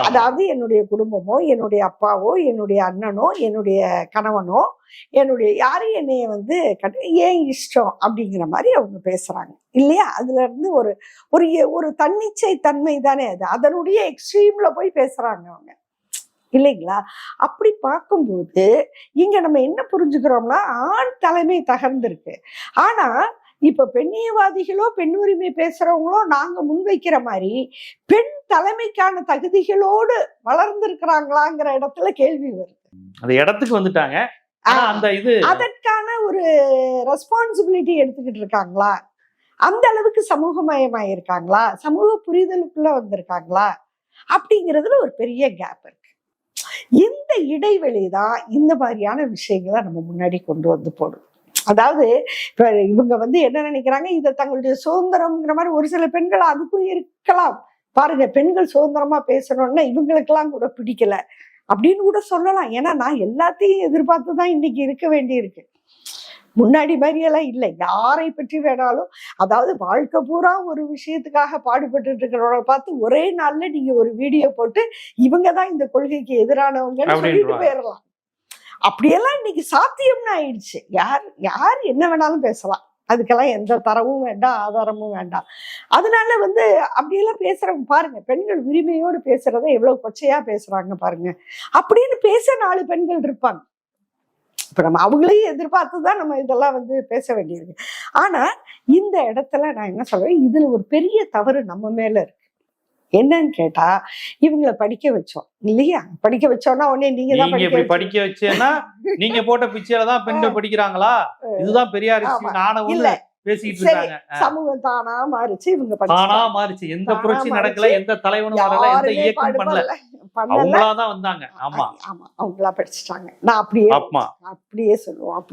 அதாவது என்னுடைய குடும்பமோ, என்னுடைய அப்பாவோ, என்னுடைய அண்ணனோ, என்னுடைய கணவனோ, என்னுடைய யாரும் என்னைய வந்து ஏன் இஷ்டம் அப்படிங்கிற மாதிரி அவங்க பேசுறாங்க இல்லையா? அதுல இருந்து ஒரு ஒரு ஒரு தன்னிச்சை தன்மை தானே அது. அதனுடைய எக்ஸ்ட்ரீம்ல போய் பேசுறாங்க அவங்க இல்லைங்களா? அப்படி பார்க்கும்போது இங்க நம்ம என்ன புரிஞ்சுக்கிறோம்னா, ஆண் தலைமை தகர்ந்திருக்கு. ஆனா இப்ப பெண்ணியவாதிகளோ பெண் உரிமை பேசுறவங்களோ நாங்க முன்வைக்கிற மாதிரி பெண் தலைமைக்கான தகுதிகளோடு வளர்ந்திருக்கிறாங்களாங்கிற இடத்துல கேள்வி வருது. அந்த இடத்துக்கு வந்துட்டாங்க. அதற்கான ஒரு ரெஸ்பான்சிபிலிட்டி எடுத்துக்கிட்டு இருக்காங்களா? அந்த அளவுக்கு சமூகமயமாயிருக்காங்களா? சமூக புரிதலுக்குள்ள வந்திருக்காங்களா? அப்படிங்கிறதுல ஒரு பெரிய கேப் இருக்கு. இந்த இடைவெளி தான் இந்த மாதிரியான விஷயங்களை நம்ம முன்னாடி கொண்டு வந்து போடும். அதாவது இப்ப இவங்க வந்து என்ன நினைக்கிறாங்க, இதை தங்களுடைய சுதந்திரம்ங்கிற மாதிரி ஒரு சில பெண்கள் அதுக்கும் இருக்கலாம். பாருங்க, பெண்கள் சுதந்திரமா பேசணும்னா இவங்களுக்கெல்லாம் கூட பிடிக்கல அப்படின்னு கூட சொல்லலாம். ஏன்னா நான் எல்லாத்தையும் எதிர்பார்த்துதான் இன்னைக்கு இருக்க வேண்டி இருக்கு. முன்னாடி மாதிரியெல்லாம் இல்லை. யாரை பற்றி வேணாலும், அதாவது வாழ்க்கை பூரா ஒரு விஷயத்துக்காக பாடுபட்டு இருக்கிறவங்கள பார்த்து ஒரே நாள்ல நீங்க ஒரு வீடியோ போட்டு இவங்கதான் இந்த கொள்கைக்கு எதிரானவங்கன்னு சொல்லிட்டு போயிடலாம். அப்படியெல்லாம் இன்னைக்கு சாத்தியம்னு ஆயிடுச்சு. யார் என்ன வேணாலும் பேசலாம். அதுக்கெல்லாம் எந்த தரவும் வேண்டாம், ஆதாரமும் வேண்டாம். அதனால வந்து அப்படியெல்லாம் பேசுறவங்க பாருங்க, பெண்கள் உரிமையோடு பேசுறத எவ்வளவு கொச்சையா பேசுறாங்க பாருங்க. அப்படின்னு பேச 4 பெண்கள் இருப்பாங்க. இப்ப நம்ம அவங்களையும் எதிர்பார்த்துதான் நம்ம இதெல்லாம் வந்து பேச வேண்டியிருக்கு. ஆனா இந்த இடத்துல நான் என்ன சொல்றேன், இதுல ஒரு பெரிய தவறு நம்ம மேல இருக்கு. என்னன்னு கேட்டா, இவங்களை படிக்க வச்சோம் இல்லையா? படிக்க வச்சோம்னா உடனே நீங்க படிக்க வச்சேன்னா நீங்க போட்ட பிச்சையிலதான் பெண்கள் படிக்கிறாங்களா? இதுதான் பெரியார் இல்ல பேசிட்டு இருக்காங்க. சமூகம் தானா மாறிச்சு, இவங்க தானா மாறிச்சு. எந்த புரட்சி நடக்கல, எந்த தலைவனும் வரல, எந்த இயக்கம் பண்ணல, அவங்களாதான் வந்தாங்க. ஆமா ஆமா, அவங்களா படிச்சுட்டாங்க. நான் அப்படியே சொல்லுவோம்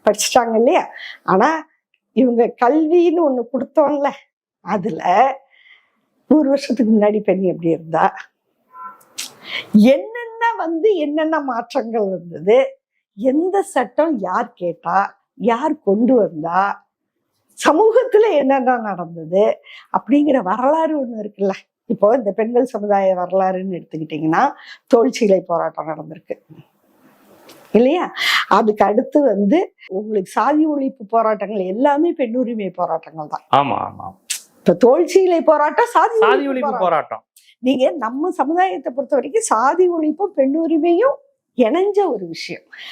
படிச்சுட்டாங்க இல்லையா? ஆனா இவங்க கல்வின்னு ஒண்ணு கொடுத்தோம்ல, அதுல 100 வருஷத்துக்கு முன்னாடி பெண் எப்படி இருந்தா, என்னென்ன மாற்றங்கள் வந்தது, எந்த சட்டம் யார் கேட்டா, யார் கொண்டு வந்தா, சமூகத்துல என்னென்ன நடந்தது அப்படிங்கிற வரலாறு ஒண்ணு இருக்குல்ல. இப்போ இந்த பெண்கள் சமுதாய வரலாறுன்னு எடுத்துக்கிட்டீங்கன்னா, தோல்சீலை போராட்டம் நடந்திருக்கு இல்லையா? அதுக்கு அடுத்து வந்து உங்களுக்கு சாதி ஒழிப்பு போராட்டங்கள் எல்லாமே பெண் உரிமை போராட்டங்கள் தான். ஆமா ஆமா. இப்ப தோல்சீலை போராட்டம் சாதி ஒழிப்பு போராட்டம். நீங்க நம்ம சமுதாயத்தை பொறுத்த வரைக்கும் சாதி ஒழிப்பும் பெண் உரிமையும் இணைஞ்ச ஒரு விஷயம்.